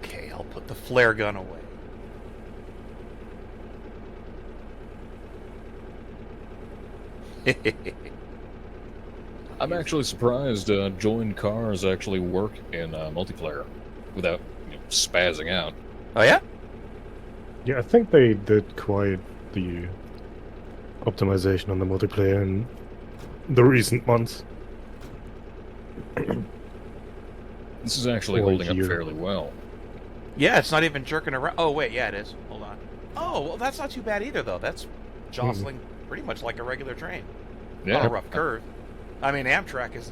Okay, I'll put the flare gun away. I'm actually surprised joined cars actually work in multiplayer without spazzing out. Oh yeah? Yeah, I think they did quite the optimization on the multiplayer in the recent months. This is actually Or holding up year. fairly well. Yeah, it's not even jerking around. Oh wait, yeah, it is. Hold on. Oh, well, that's not too bad either, though. That's jostling pretty much like a regular train. Yeah. On a rough curve. I mean, Amtrak is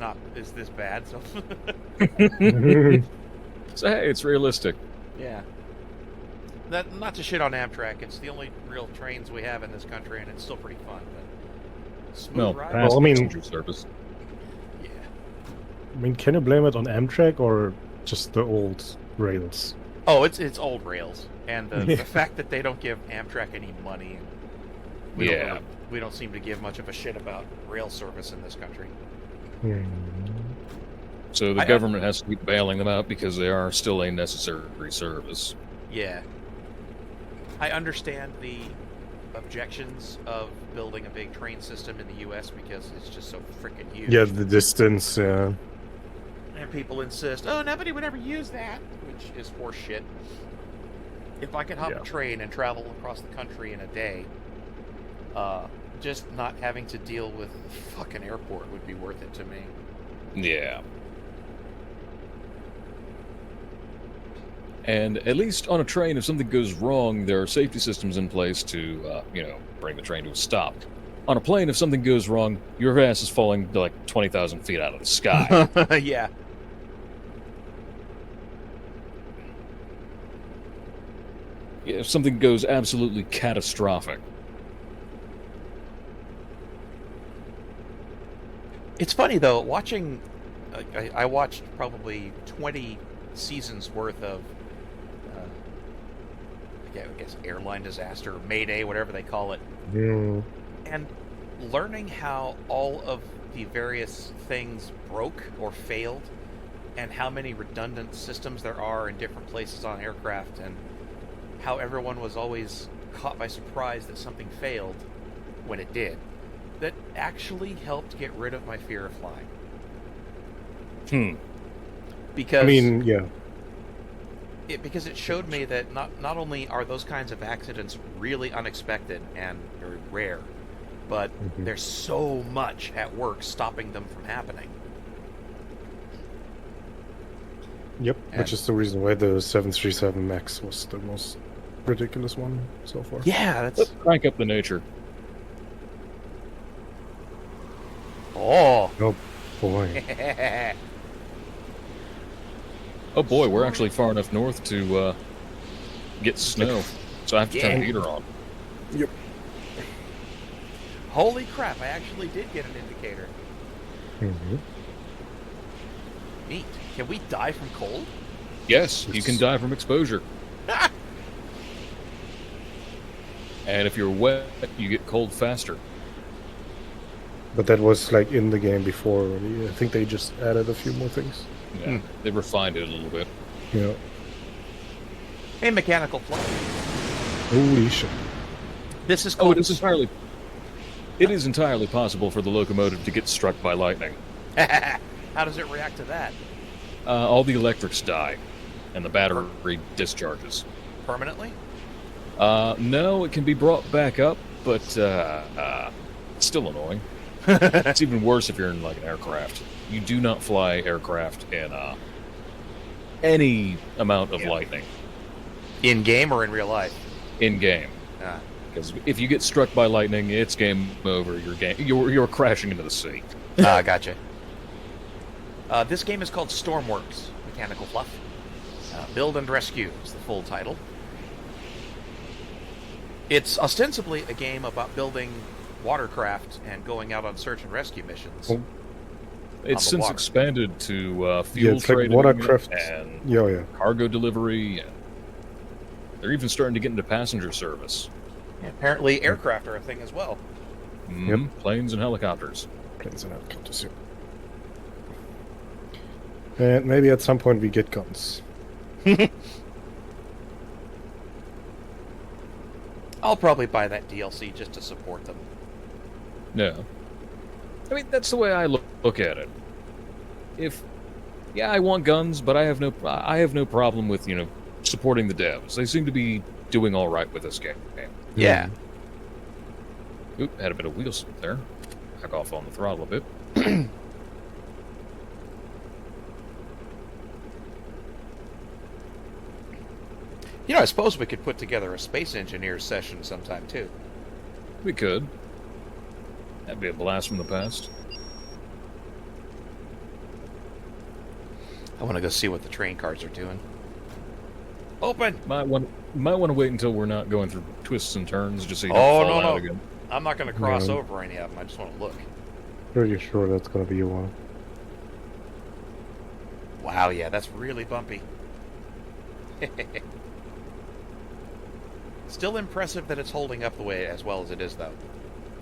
this bad, so. So hey, it's realistic. Yeah. Not to shit on Amtrak. It's the only real trains we have in this country, and it's still pretty fun. But smooth ride. Well, I mean- passenger service. Yeah. I mean, can you blame it on Amtrak or just the old rails? Oh, it's old rails, and the fact that they don't give Amtrak any money. And we don't seem to give much of a shit about rail service in this country. So the government has to keep bailing them out because they are still a necessary service. Yeah. I understand the objections of building a big train system in the U.S. because it's just so freaking huge. Yeah, the distance, yeah. And people insist, oh, nobody would ever use that, which is horse shit. If I could hop a train and travel across the country in a day, just not having to deal with the fucking airport would be worth it to me. Yeah. And at least on a train, if something goes wrong, there are safety systems in place to, bring the train to a stop. On a plane, if something goes wrong, your ass is falling to like 20,000 feet out of the sky. Yeah. If something goes absolutely catastrophic. It's funny, though, watching... I watched probably 20 seasons worth of, I guess, airline disaster, Mayday, whatever they call it. Yeah. And learning how all of the various things broke or failed, and how many redundant systems there are in different places on aircraft, and how everyone was always caught by surprise that something failed when it did. That actually helped get rid of my fear of flying. Because I mean, yeah. Because it showed me that not only are those kinds of accidents really unexpected and very rare, but there's so much at work stopping them from happening. Yep, which is the reason why the 737 MAX was the most ridiculous one so far. Yeah, that's... Let's crank up the nature. Oh! Oh, boy. Oh boy, we're actually far enough north to get snow, so I have to turn the heater on. Yep. Holy crap, I actually did get an indicator. Neat. Can we die from cold? Yes, you can die from exposure. And if you're wet, you get cold faster. But that was like in the game before already. I think they just added a few more things. Yeah, they refined it a little bit. Yeah. Hey, mechanical fly. Holy shit. This is Oh, called... it is entirely possible for the locomotive to get struck by lightning. How does it react to that? All the electrics die, and the battery discharges. Permanently? No, it can be brought back up, but it's still annoying. It's even worse if you're in like an aircraft. You do not fly aircraft in any amount of lightning. In game or in real life? In game. Because if you get struck by lightning, it's game over. You're crashing into the sea. Gotcha. This game is called Stormworks, Mechanical Fluff. Build and Rescue is the full title. It's ostensibly a game about building watercraft and going out on search and rescue missions. It's since expanded to fuel it's trading like watercraft and cargo delivery. And they're even starting to get into passenger service. Yeah, apparently aircraft are a thing as well. Planes and helicopters. Planes and helicopters, yeah. And maybe at some point we get guns. I'll probably buy that DLC just to support them. No. I mean, that's the way I look at it. Yeah, I want guns, but I have no problem with, supporting the devs. They seem to be doing all right with this game. Yeah. Oop, had a bit of wheel slip there. Back off on the throttle a bit. I suppose we could put together a space engineers session sometime, too. We could. That'd be a blast from the past. I want to go see what the train cars are doing. Open! Might want to wait until we're not going through twists and turns, just so you Oh, don't fall no. out again. I'm not going to cross No. over any of them. I just want to look. Pretty sure that's gonna be one. Wow, yeah, that's really bumpy. Still impressive that it's holding up the way as well as it is, though.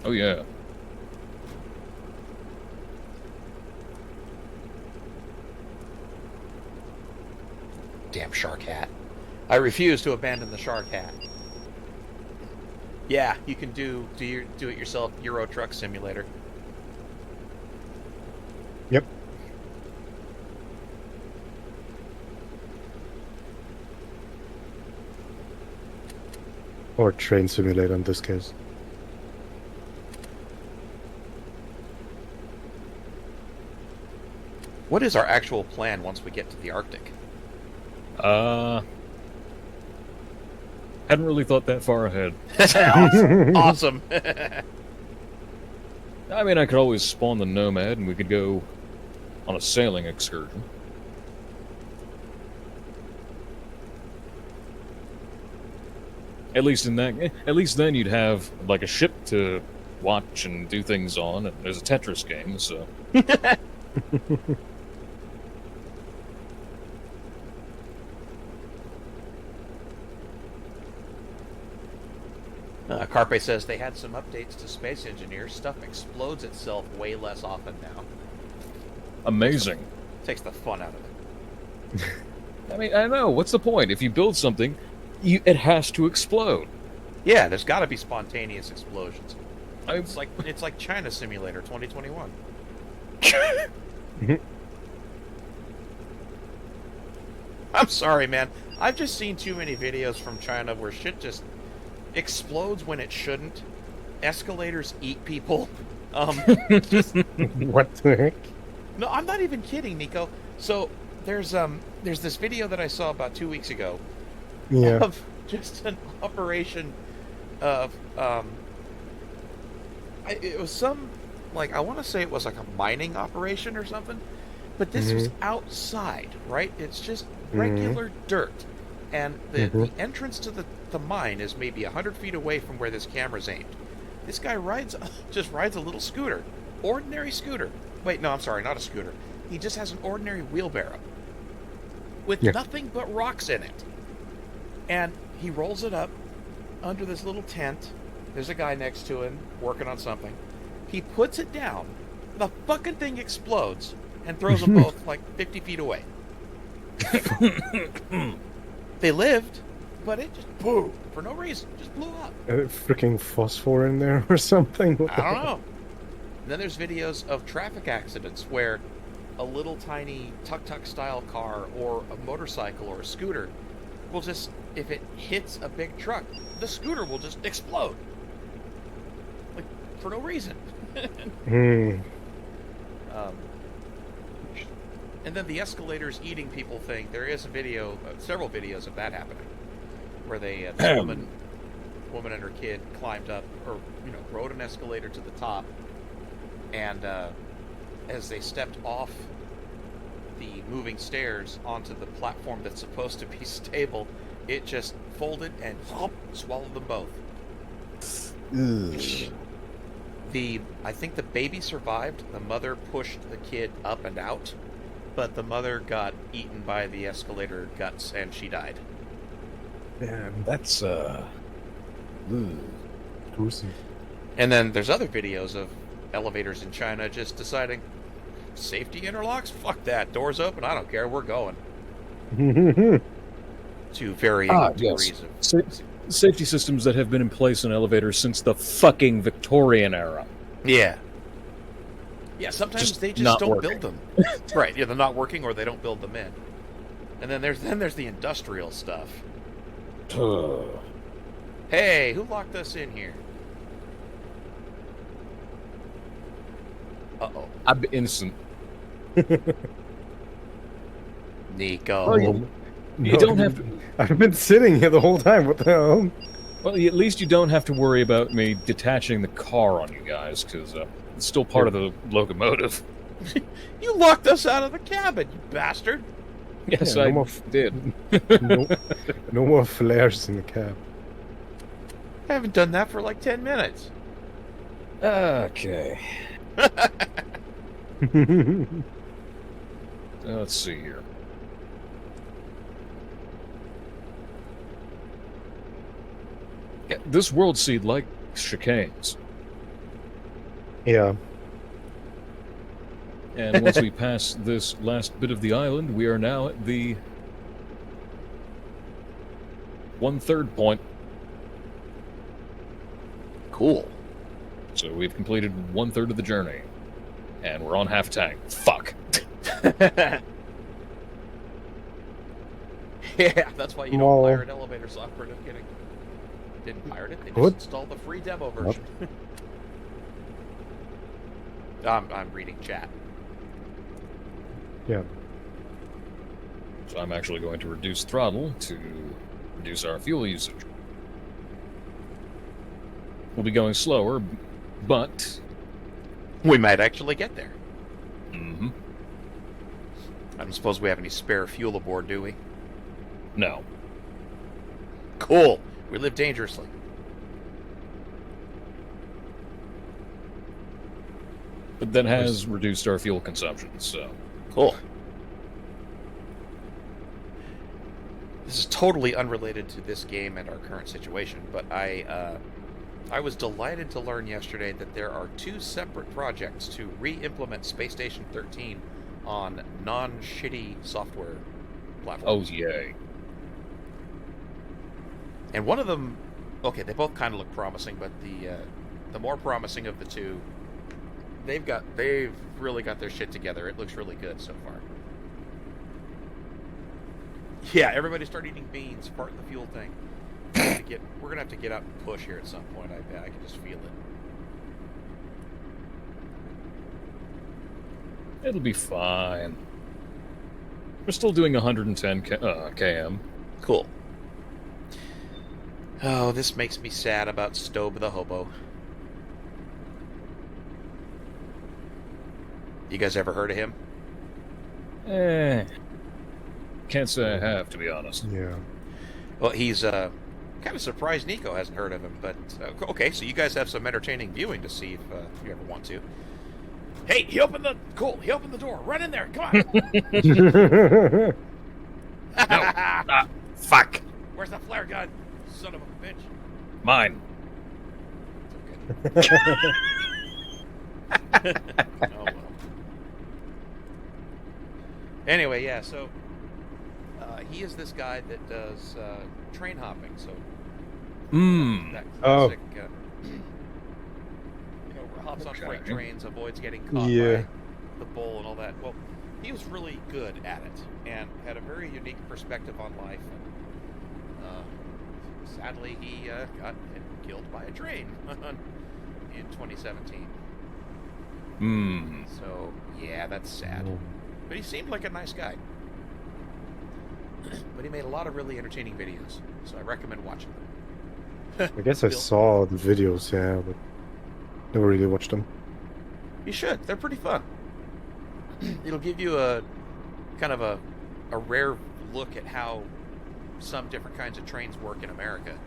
Oh, yeah. Damn shark hat. I refuse to abandon the shark hat. Yeah, you can do it yourself Euro Truck Simulator. Yep. Or train simulator in this case. What is our actual plan once we get to the Arctic? Hadn't really thought that far ahead. Awesome. I mean, I could always spawn the Nomad and we could go on a sailing excursion. At least then you'd have like a ship to watch and do things on, and there's a Tetris game, so. Carpe says they had some updates to Space Engineers. Stuff explodes itself way less often now. Amazing. Takes the fun out of it. I mean, I know. What's the point? If you build something, it has to explode. Yeah, there's got to be spontaneous explosions. I- It's like China Simulator 2021. I'm sorry, man. I've just seen too many videos from China where shit just explodes when it shouldn't. Escalators eat people. What the heck? No, I'm not even kidding, Nico. So there's this video that I saw about 2 weeks ago Yeah. of just an operation of it was some, like, I want to say it was like a mining operation or something, but this was outside, right? It's just regular dirt, and the entrance to the mine is maybe 100 feet away from where this camera's aimed. This guy just rides a little scooter, ordinary scooter. Wait, no, I'm sorry, not a scooter. He just has an ordinary wheelbarrow with nothing but rocks in it, and he rolls it up under this little tent. There's a guy next to him working on something. He puts it down. The fucking thing explodes and throws them both like 50 feet away. They lived, but it just boom for no reason. Just blew up. Freaking phosphor in there or something? I don't know. And then there's videos of traffic accidents where a little tiny tuk-tuk style car or a motorcycle or a scooter will just, if it hits a big truck, the scooter will just explode. Like, for no reason. And then the escalators eating people thing, there is a video, several videos of that happening, where this woman and her kid climbed up, or, rode an escalator to the top, and as they stepped off the moving stairs onto the platform that's supposed to be stable, it just folded and swallowed them both. I think the baby survived. The mother pushed the kid up and out, but the mother got eaten by the escalator guts and she died. Man, that's Gruesome. And then there's other videos of elevators in China just deciding, safety interlocks? Fuck that. Doors open? I don't care. We're going. To varying degrees of safety systems that have been in place in elevators since the fucking Victorian era. Yeah. Yeah, sometimes Just they just not don't working. build them. Right, yeah, they're not working or they don't build them in. And then there's the industrial stuff. Hey, who locked us in here? Uh-oh. I'm innocent. Nico. Oh, yeah. You don't have to. I've been sitting here the whole time. What the hell? Well, at least you don't have to worry about me detaching the car on you guys, because it's still part of the locomotive. You locked us out of the cabin, you bastard. Yes, Yeah, I no more did. No more flares in the cab. I haven't done that for like 10 minutes. Okay. Let's see here. Yeah, this world seed likes chicanes. Yeah. And once we pass this last bit of the island, we are now at the 1/3 point. Cool. So we've completed 1/3 of the journey. And we're on half tank. Fuck. Yeah, that's why you don't Well- pirate elevator software, no kidding. Didn't pirate it, they just What? installed the free demo version. I'm reading chat. Yeah. So I'm actually going to reduce throttle to reduce our fuel usage. We'll be going slower, but... We might actually get there. Mm-hmm. I don't suppose we have any spare fuel aboard, do we? No. Cool. We live dangerously. But that has reduced our fuel consumption, so... Cool. This is totally unrelated to this game and our current situation, but I was delighted to learn yesterday that there are 2 separate projects to re-implement Space Station 13 on non-shitty software Oh, platforms. yay. And one of them, okay, they both kind of look promising, but the more promising of the two, they've really got their shit together. It looks really good so far. Yeah, everybody start eating beans, part of the fuel tank. We're gonna have to get out and push here at some point. I can just feel it. It'll be fine. We're still doing 110 km. Cool. Oh, this makes me sad about Stobe the Hobo. You guys ever heard of him? Can't say I have, to be honest. Yeah. Well, he's kind of surprised Nico hasn't heard of him, but okay, so you guys have some entertaining viewing to see if you ever want to. Hey, he opened the door. Run in there, come on. Fuck. Where's the flare gun? Son of a bitch. Mine. It's okay. Oh, well. Anyway, yeah, so he is this guy that does train hopping, so that classic, hops on freight trains, avoids getting caught by the bull and all that. Well, he was really good at it and had a very unique perspective on life. And, sadly, he got killed by a train in 2017. So, yeah, that's sad. But he seemed like a nice guy. But he made a lot of really entertaining videos, so I recommend watching them. I guess I saw the videos, yeah, but never really watched them. You should. They're pretty fun. It'll give you a kind of a rare look at how some different kinds of trains work in America.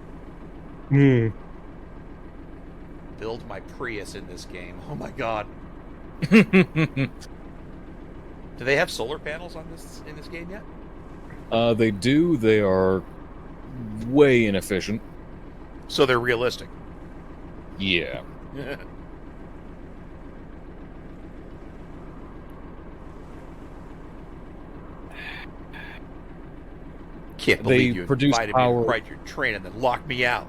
Build my Prius in this game. Oh my god. Do they have solar panels on this in this game yet? They do. They are way inefficient. So they're realistic. Yeah. Can't They believe you produce invited me power. to ride your train and then lock me out.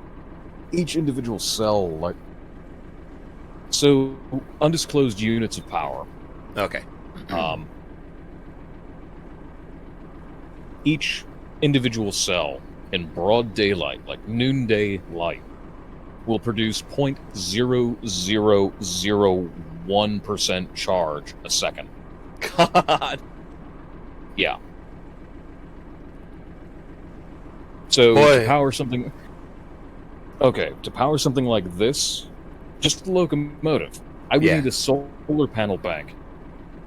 Each individual cell, like, so undisclosed units of power. Okay. Each individual cell in broad daylight, like noonday light, will produce 0.0001% charge a second. God. Yeah. So Boy. to power something... Okay, to power something like this, just the locomotive, I would need a solar panel bank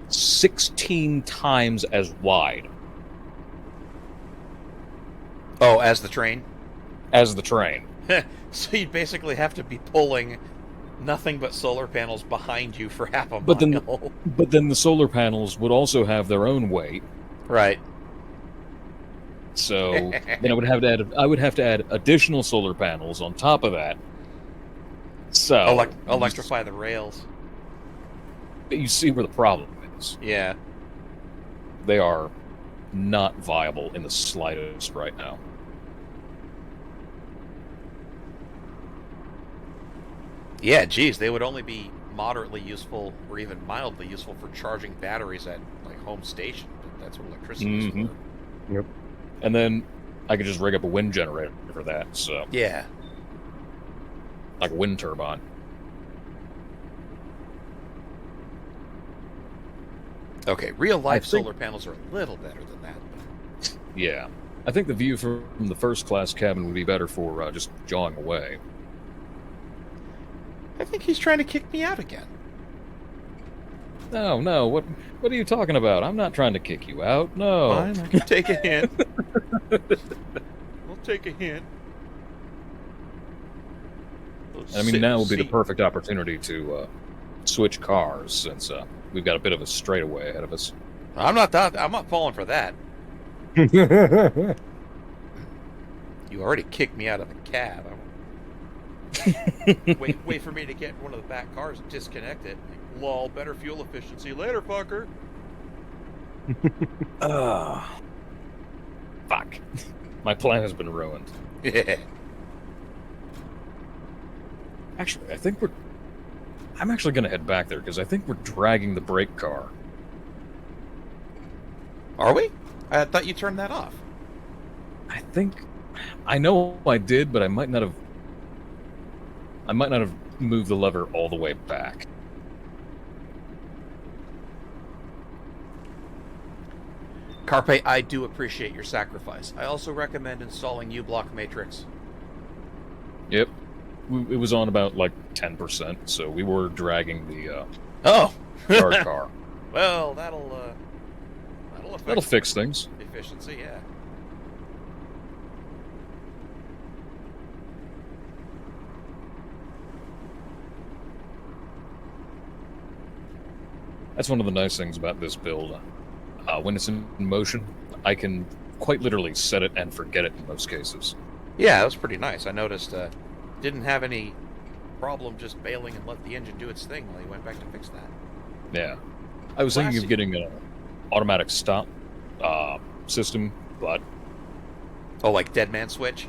16 times as wide Oh, as the train? as the train. So you'd basically have to be pulling nothing but solar panels behind you for half a But then, mile. but then the solar panels would also have their own weight. Right. So then I would have to add additional solar panels on top of that. So Electrify the rails. you see where the problem is. Yeah. They are not viable in the slightest right now. Yeah, geez, they would only be moderately useful or even mildly useful for charging batteries at like home station. That's what electricity is for. Yep. And then I could just rig up a wind generator for that. So Yeah. like a wind turbine. Okay, real life I think- solar panels are a little better than that. Yeah. I think the view from the first class cabin would be better for just jawing away. I think he's trying to kick me out again. No, what are you talking about? I'm not trying to kick you out. No. Fine, I can take a hint. We'll take a hint. I mean, now would be the perfect opportunity to switch cars, since we've got a bit of a straightaway ahead of us. I'm not falling for that. You already kicked me out of the cab. Wait for me to get one of the back cars and disconnect it. Lol, better fuel efficiency. Later, fucker. Fuck. My plan has been ruined. Yeah. Actually, I'm actually going to head back there, because I think we're dragging the brake car. Are we? I thought you turned that off. I know I did, but I might not have moved the lever all the way back. Carpe, I do appreciate your sacrifice. I also recommend installing U-Block Matrix. Yep. It was on about, like, 10%, so we were dragging the guard car. Well, that'll Fix things. efficiency, yeah. That's one of the nice things about this build. When it's in motion, I can quite literally set it and forget it in most cases. Yeah, that was pretty nice. I noticed didn't have any problem just bailing and let the engine do its thing while he went back to fix that. Yeah. I was thinking of getting an automatic stop system, but... Oh, like dead man switch?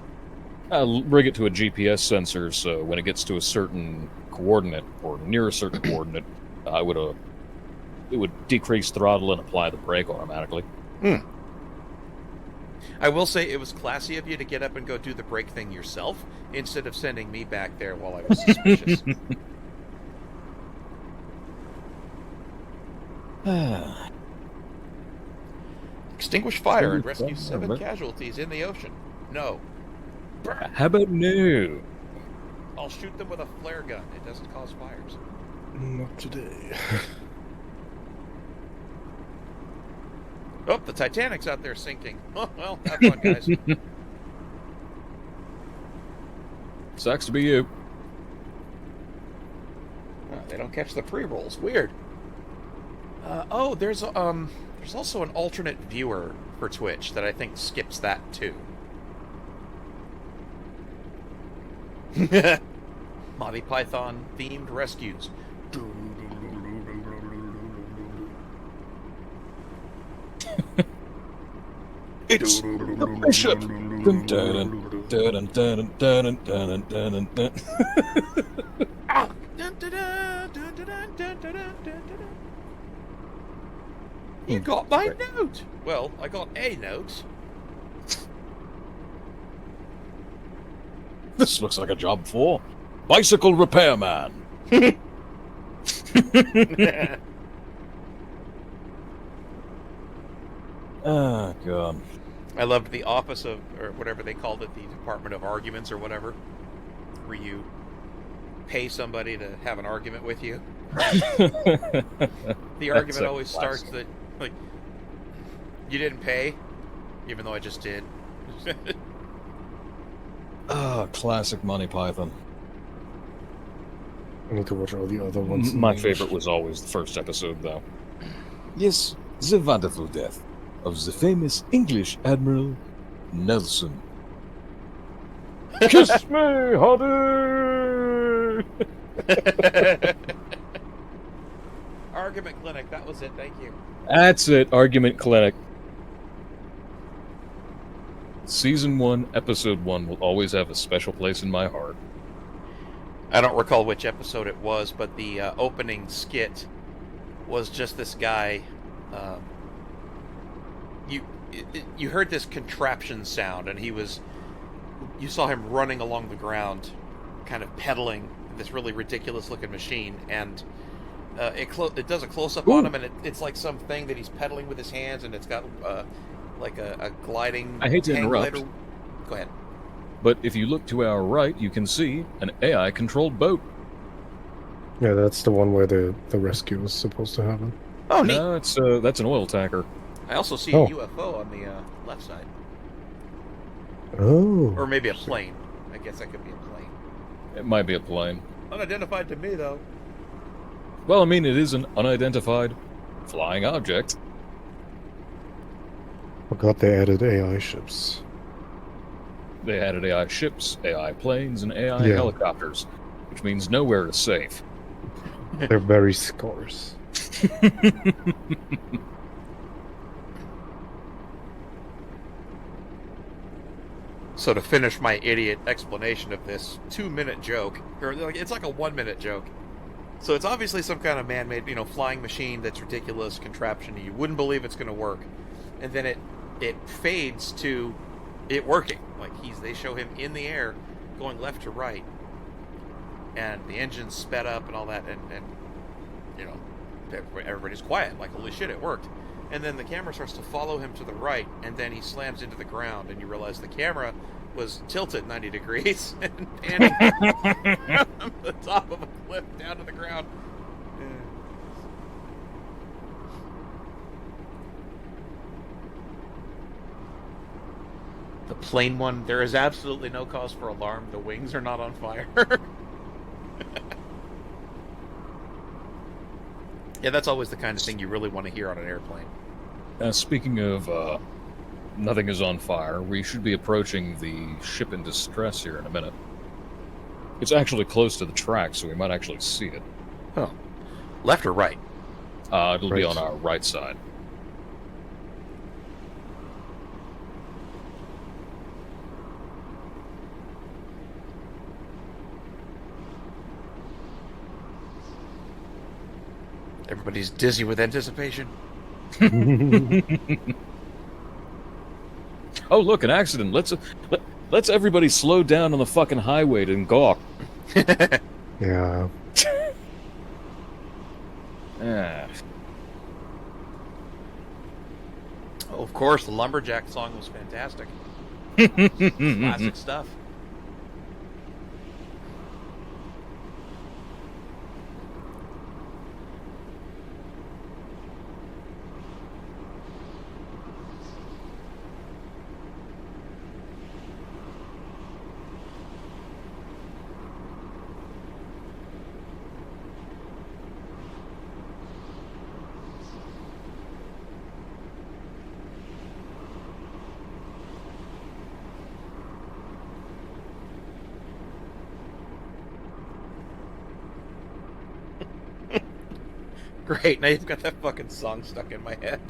I'll rig it to a GPS sensor, so when it gets to a certain coordinate, or near a certain coordinate, it would decrease throttle and apply the brake automatically. I will say it was classy of you to get up and go do the brake thing yourself, instead of sending me back there while I was suspicious. Extinguish fire and rescue 7 casualties in the ocean. No. How about no? I'll shoot them with a flare gun. It doesn't cause fires. Not today. Oh, the Titanic's out there sinking. Oh, well, have fun, guys. Sucks to be you. Oh, they don't catch the pre-rolls. Weird. There's also an alternate viewer for Twitch that I think skips that too. Monty Python themed rescues. It's the bishop. Dun, dun, dun, dun, dun, dun, dun, dun. Ah! Dun, dun, dun, dun, dun, dun, dun, dun, dun, dun. You got my note. Well, I got a note. This looks like a job for bicycle repairman. Oh, God. I loved the office of, or whatever they called it, the Department of Arguments or whatever, where you pay somebody to have an argument with you. The argument always starts that, like, you didn't pay, even though I just did. Classic Monty Python. I need to watch all the other ones. My favorite was always the first episode, though. Yes, the wonderful death of the famous English Admiral Nelson. Kiss me, honey! Argument Clinic, that was it, thank you. That's it, Argument Clinic. Season 1, Episode 1 will always have a special place in my heart. I don't recall which episode it was, but the opening skit was just this guy. You heard this contraption sound, and you saw him running along the ground, kind of pedaling this really ridiculous-looking machine, and it does a close-up on him, and it's like something that he's pedaling with his hands, and it's got like a gliding. I hate to interrupt. Go ahead. But if you look to our right, you can see an AI-controlled boat. Yeah, that's the one where the rescue was supposed to happen. Oh, neat. No, that's an oil tanker. I also see a UFO on the left side. Oh. Or maybe a plane. I guess that could be a plane. It might be a plane. Unidentified to me, though. Well, I mean, it is an unidentified flying object. Forgot they added AI ships. They added AI ships, AI planes, and AI helicopters, which means nowhere is safe. They're very scarce. So to finish my idiot explanation of this 2-minute joke, or it's like a 1-minute joke. So it's obviously some kind of man-made, flying machine that's ridiculous contraption. You wouldn't believe it's going to work, and then it fades to it working. Like they show him in the air, going left to right, and the engine's sped up and all that, and everybody's quiet. Like, holy shit, it worked. And then the camera starts to follow him to the right, and then he slams into the ground, and you realize the camera was tilted 90 degrees and panning from the top of a cliff down to the ground. The plane one, there is absolutely no cause for alarm. The wings are not on fire. Yeah, that's always the kind of thing you really want to hear on an airplane. Speaking of nothing is on fire, we should be approaching the ship in distress here in a minute. It's actually close to the track, so we might actually see it. Oh. Left or right? It'll be on our right side. Everybody's dizzy with anticipation. Oh, look, an accident. Let's everybody slow down on the fucking highway to gawk. Yeah. Ah. Oh, of course, the Lumberjack song was fantastic. Classic stuff. Great, now you've got that fucking song stuck in my head.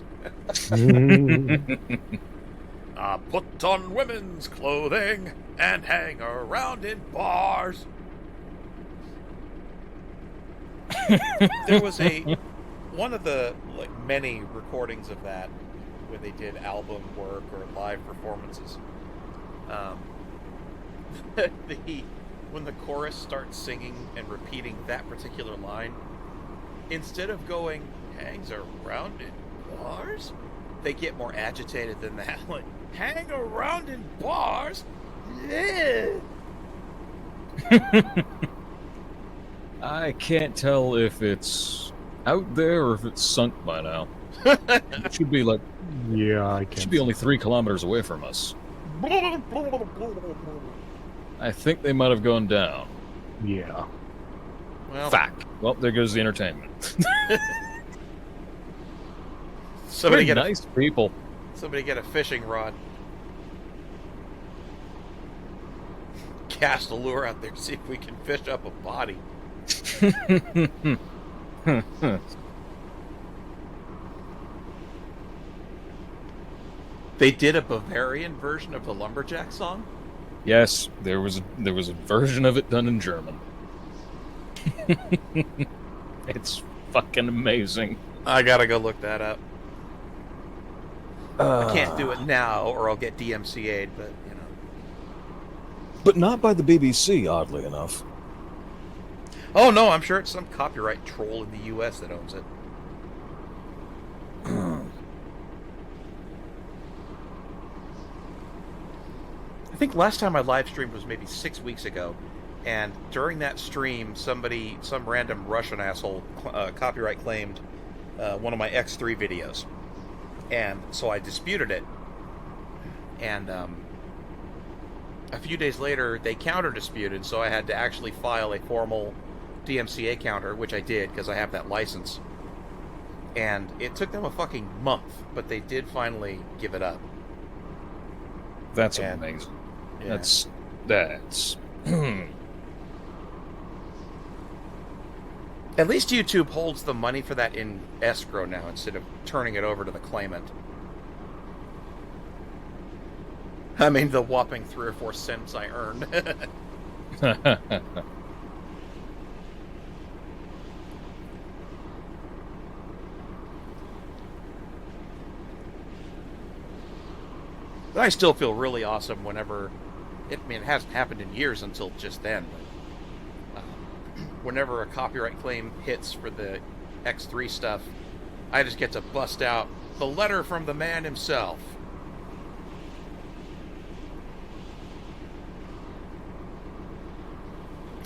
Put on women's clothing and hang around in bars. There was one of the many recordings of that where they did album work or live performances. When the chorus starts singing and repeating that particular line, instead of going hangs around in bars, they get more agitated than that. Like, hang around in bars? Yeah. I can't tell if it's out there or if it's sunk by now. It should be like, Yeah, I it can. should be only 3 kilometers away from us. I think they might have gone down. Yeah. Well, Fuck. Well, there goes the entertainment. somebody Very get nice people. somebody get a fishing rod. Cast a lure out there, see if we can fish up a body. They did a Bavarian version of the Lumberjack song. Yes, there was a version of it done in German. It's fucking amazing. I gotta go look that up. I can't do it now, or I'll get DMCA'd. But you know, But not by the BBC, oddly enough. oh no, I'm sure it's some copyright troll in the U.S. that owns it. I think last time I live streamed was maybe 6 weeks ago, and during that stream, some random Russian asshole copyright claimed one of my X3 videos, and so I disputed it. And a few days later, they counter disputed, so I had to actually file a formal DMCA counter, which I did because I have that license. And it took them a fucking month, but they did finally give it up. That's And- amazing. Yeah. That's At least YouTube holds the money for that in escrow now instead of turning it over to the claimant. I mean, the whopping 3 or 4 cents I earned. I still feel really awesome whenever... it hasn't happened in years until just then, but whenever a copyright claim hits for the X3 stuff, I just get to bust out the letter from the man himself.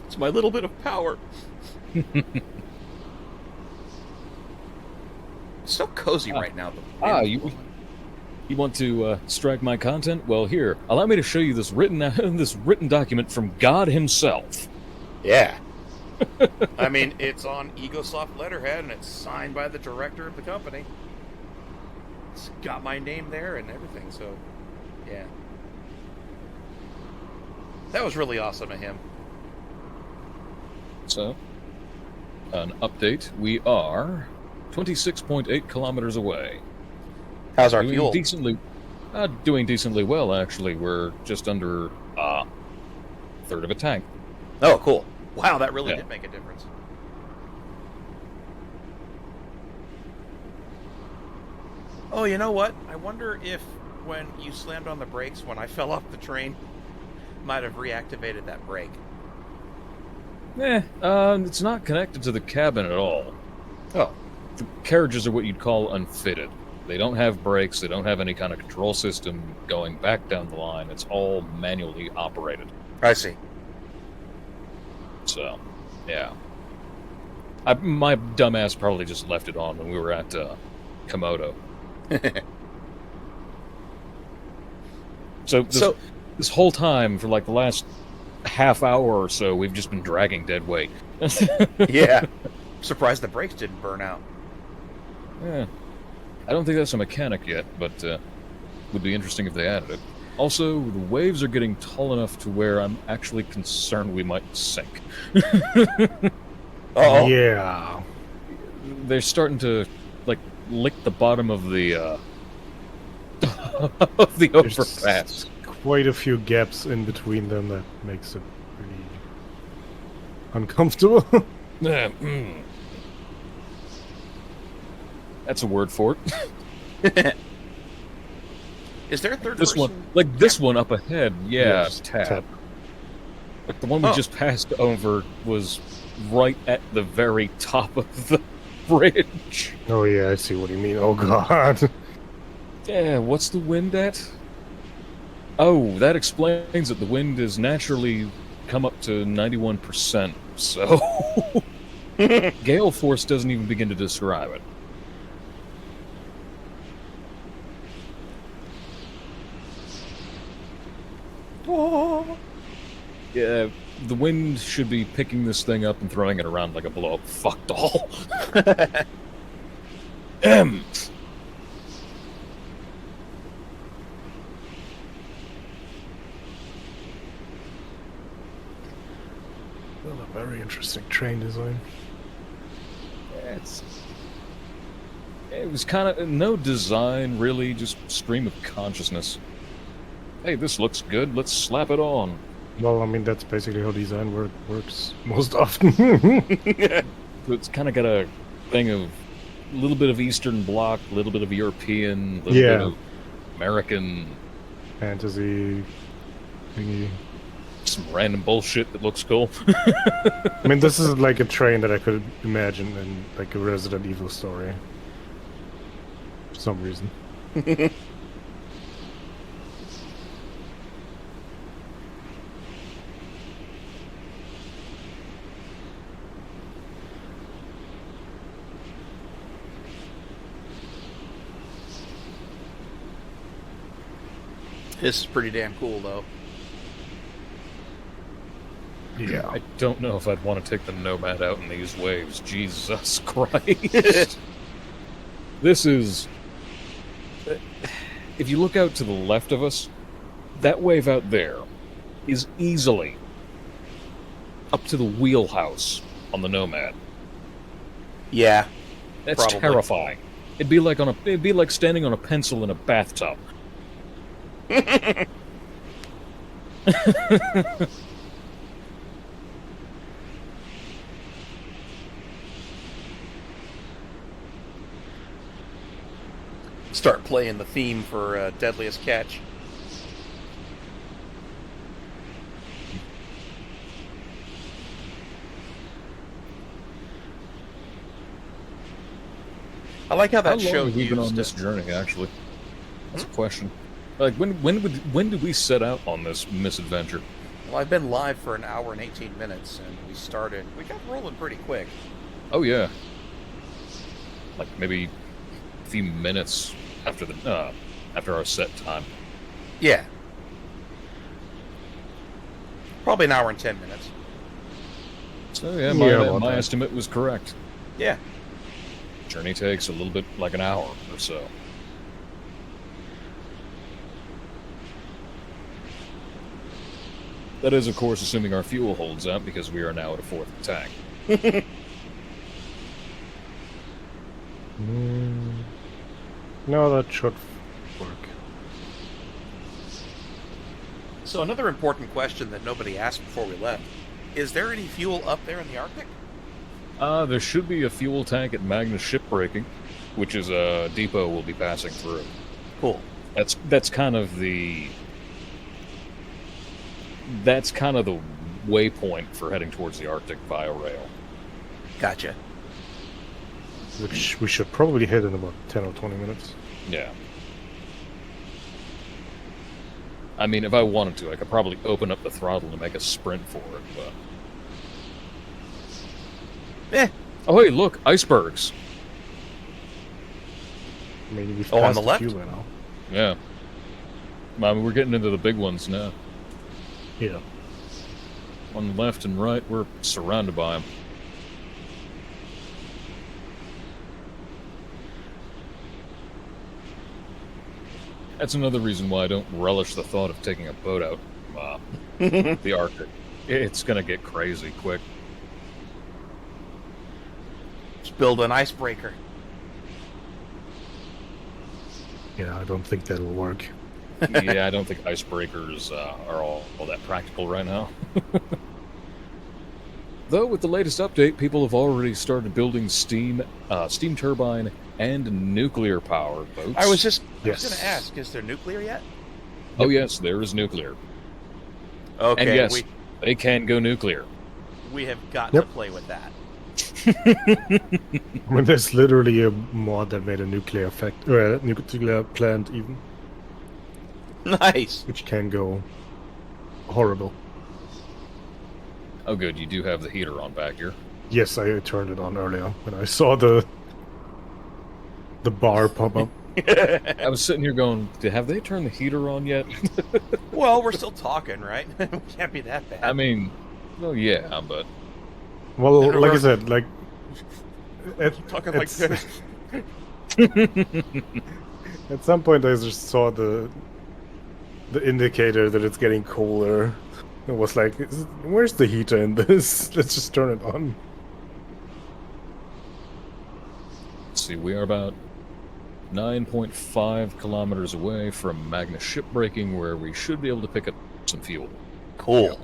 It's my little bit of power. It's so cozy right now. You want to strike my content? Well, here, allow me to show you this written document from God himself. Yeah. I mean, it's on EgoSoft letterhead, and it's signed by the director of the company. It's got my name there and everything, so, yeah. That was really awesome of him. So, an update. We are 26.8 kilometers away. How's our fuel? Doing decently well, actually. We're just under a third of a tank. Oh, cool. Wow, that really Yeah. did make a difference. Oh, you know what? I wonder if when you slammed on the brakes when I fell off the train, might have reactivated that brake. It's not connected to the cabin at all. Oh. The carriages are what you'd call unfitted. They don't have brakes, they don't have any kind of control system going back down the line. It's all manually operated. I see. So, yeah. My dumbass probably just left it on when we were at Komodo. So this whole time, for like the last half hour or so, we've just been dragging dead weight. Yeah. Surprised the brakes didn't burn out. Yeah. I don't think that's a mechanic yet, but would be interesting if they added it. Also, the waves are getting tall enough to where I'm actually concerned we might sink. Oh. Yeah. They're starting to, like, lick the bottom of the of the There's overpass. quite a few gaps in between them that makes it pretty uncomfortable. That's a word for it. Is there a third This person? one, like this one up ahead, yeah, Yes, tap. Like the one we just passed over was right at the very top of the bridge. Oh yeah, I see what you mean. Oh god. Yeah, what's the wind at? Oh, that explains that the wind is naturally come up to 91%, so gale force doesn't even begin to describe it. Oh. Yeah, the wind should be picking this thing up and throwing it around like a blow-up fuck doll. Well, a very interesting train design. It was kind of no design, really, just stream of consciousness. Hey, this looks good. Let's slap it on. Well, I mean, that's basically how design works most often. It's kind of got a thing of a little bit of Eastern Bloc, a little bit of European, a little Yeah. bit of American, Fantasy thingy. some random bullshit that looks cool. I mean, this is like a train that I could imagine in like a Resident Evil story. For some reason. This is pretty damn cool, though. Yeah. I don't know if I'd want to take the Nomad out in these waves. Jesus Christ. This is... If you look out to the left of us, that wave out there is easily up to the wheelhouse on the Nomad. Yeah. That's Probably. terrifying. It'd be like standing on a pencil in a bathtub. Start playing the theme for Deadliest Catch. I like how that How long show have we been on used this journey, actually? That's a question. Like, when did we set out on this misadventure? Well, I've been live for an hour and 18 minutes, and we got rolling pretty quick. Oh, yeah. Like, maybe a few minutes after after our set time. Yeah. Probably an hour and 10 minutes. So, yeah, about my that. estimate was correct. Yeah. Journey takes a little bit like an hour or so. That is, of course, assuming our fuel holds out, because we are now at a fourth tank. No, that should work. So another important question that nobody asked before we left. Is there any fuel up there in the Arctic? There should be a fuel tank at Magnus Shipbreaking, which is a depot we'll be passing through. Cool. That's kind of the waypoint for heading towards the Arctic via rail. Gotcha. Which we should probably hit in about 10 or 20 minutes. Yeah. I mean, if I wanted to, I could probably open up the throttle and make a sprint for it, but... Eh. Oh, hey, look! Icebergs! I mean, we've Oh, on passed the a left? few by now. Yeah. I mean, we're getting into the big ones now. Yeah. On the left and right, we're surrounded by them. That's another reason why I don't relish the thought of taking a boat out the Arctic. It's gonna get crazy quick. Just build an icebreaker. Yeah, I don't think that'll work. Yeah, I don't think icebreakers are all that practical right now. Though with the latest update, people have already started building steam turbine, and nuclear power boats. I was going Yes. to ask, is there nuclear yet? Oh yes, there is nuclear. Okay, And yes, they can go nuclear. we have got Yep. to play with that. I mean, there's literally a mod that made a nuclear nuclear plant even, Nice. which can go horrible. Oh good, you do have the heater on back here. Yes, I turned it on earlier when I saw the bar pop up. I was sitting here going, have they turned the heater on yet? Well, we're still talking, right? We can't be that bad. I mean, well, yeah, but Well, And like I we're- said, like talking like this. at some point I just saw the indicator that it's getting colder. It was like, where's the heater in this? Let's just turn it on. let's see, we are about 9.5 kilometers away from Magnus shipbreaking, where we should be able to pick up some fuel. Cool.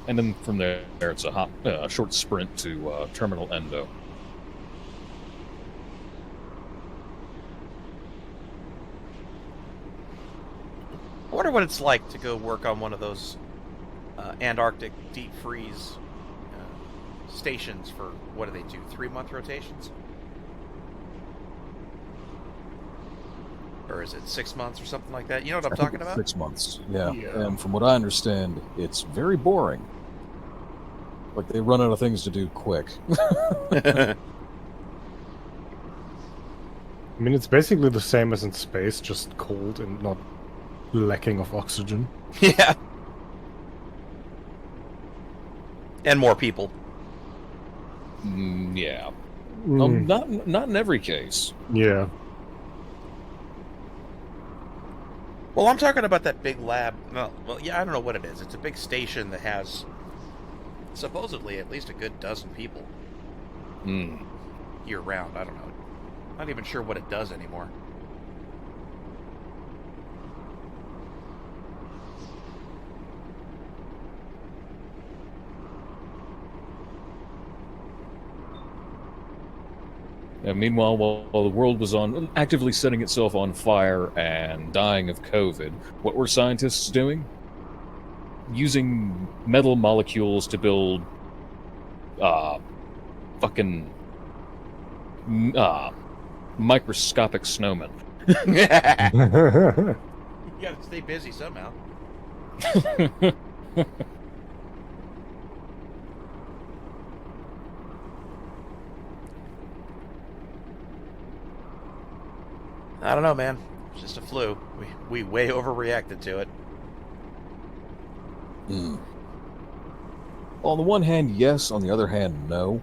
And then from there, it's a short sprint to Terminal Endo. I wonder what it's like to go work on one of those Antarctic deep freeze stations for, what do they do, 3-month rotations? Or is it 6 months or something like that? You know what I'm talking about? 6 months, yeah. Yeah. And from what I understand, it's very boring. Like, they run out of things to do quick. I mean, it's basically the same as in space, just cold and not lacking of oxygen. Yeah. And more people. Yeah. Mm, Not in every case. yeah. Well, I'm talking about that big lab. Well, yeah, I don't know what it is. It's a big station that has supposedly at least a good dozen people Hmm. year round. I don't know. Not even sure what it does anymore. And meanwhile, while the world was actively setting itself on fire and dying of COVID, what were scientists doing? Using metal molecules to build fucking microscopic snowmen. You yeah. gotta stay busy somehow. I don't know, man. It's just a flu. We way overreacted to it. Hmm. On the one hand, yes. On the other hand, no.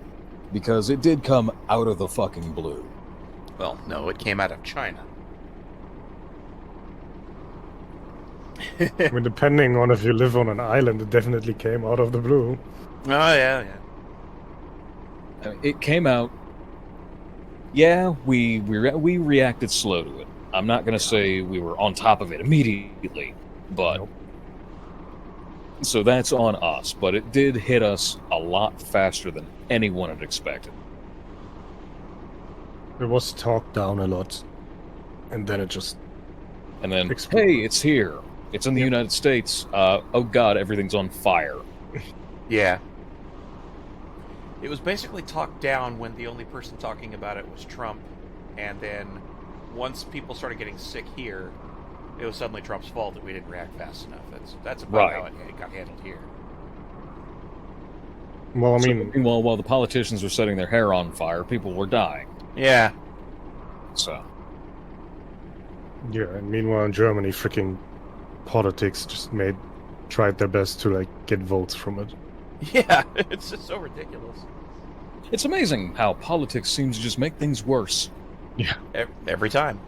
Because it did come out of the fucking blue. Well, no, it came out of China. I mean, depending on if you live on an island, it definitely came out of the blue. Oh, yeah. I mean, it came out. Yeah, we reacted slow to it. I'm not gonna say we were on top of it immediately, but Nope. so that's on us. But it did hit us a lot faster than anyone had expected. It was talked down a lot, and then it just And then, Explode. hey, it's here. It's in the United States. Oh God, everything's on fire. Yeah. It was basically talked down when the only person talking about it was Trump, and then once people started getting sick here, it was suddenly Trump's fault that we didn't react fast enough. That's about Right. how it got handled here. well, I So, mean, meanwhile, while the politicians were setting their hair on fire, people were dying. Yeah. So, yeah. And meanwhile, in Germany, freaking politics just tried their best to like get votes from it. Yeah, it's just so ridiculous. it's amazing how politics seems to just make things worse Every time.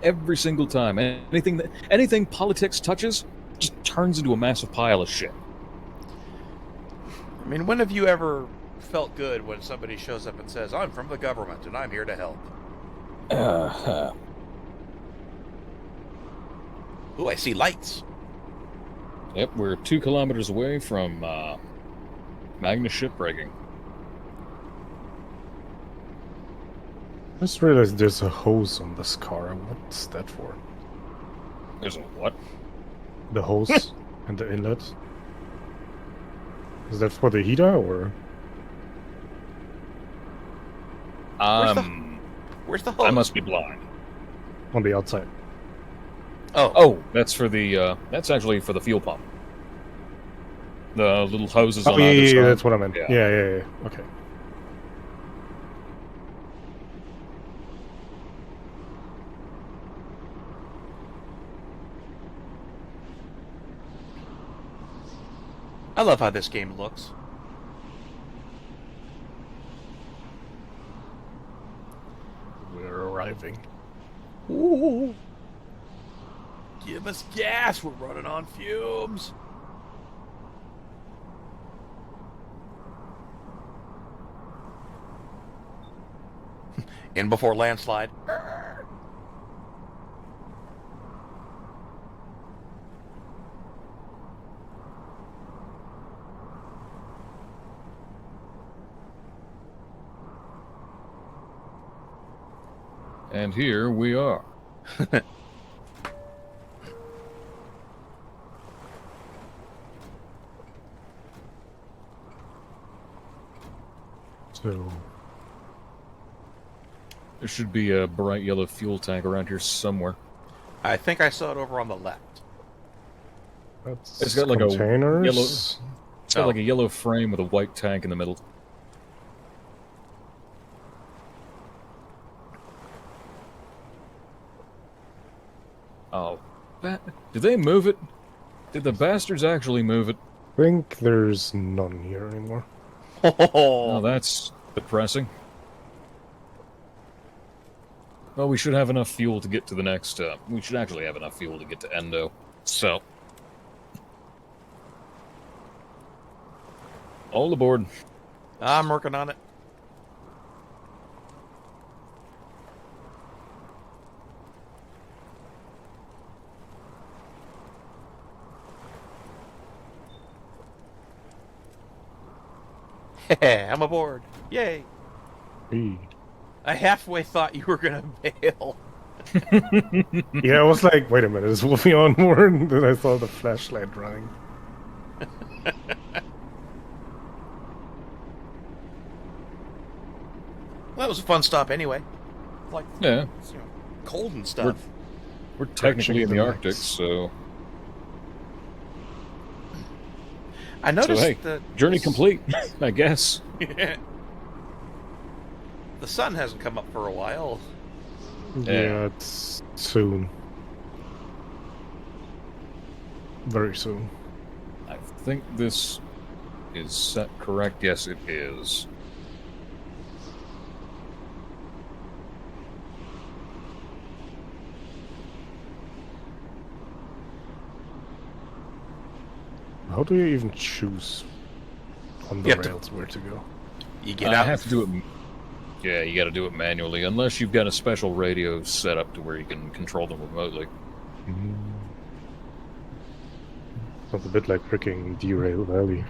every single time. Anything politics touches just turns into a massive pile of shit. I mean, when have you ever felt good when somebody shows up and says, "I'm from the government and I'm here to help"? Ooh, I see lights. Yep, we're 2 kilometers away from Magnus shipbreaking. I just realized there's a hose on this car. What's that for? There's a what? The hose and the inlet. Is that for the heater or? Where's the hose? I must be blind. On the outside. Oh, that's for the that's actually for the fuel pump. The little hoses on either side. That's what I meant. Yeah. Yeah. Okay. I love how this game looks. We're arriving. Ooh. Give us gas. We're running on fumes. In before landslide. And here we are. So There should be a bright yellow fuel tank around here somewhere. I think I saw it over on the left. that's It's got like a containers. yellow. It's got like a yellow frame with a white tank in the middle. Oh, did they move it? Did the bastards actually move it? I think there's none here anymore. Oh, that's depressing. Well, we should have enough fuel to get to the next. We should actually have enough fuel to get to Endo. So, all aboard. I'm working on it. I'm aboard. Yay. Hey. I halfway thought you were gonna bail. Yeah, I was like, wait a minute, is Willfe on board? And then I saw the flashlight running. Well, that was a fun stop anyway. Like, Yeah, it's, cold and stuff. we're technically in the the Arctic, lights. so I noticed hey, that journey complete, I guess. The sun hasn't come up for a while. Yeah, it's soon. Very soon. I think this is set correct. Yes, it is. How do you even choose on the You have to- rails where to go? You get I out. have to do it. Yeah, you got to do it manually, unless you've got a special radio set up to where you can control them remotely. Sounds a bit like freaking Derail Valley.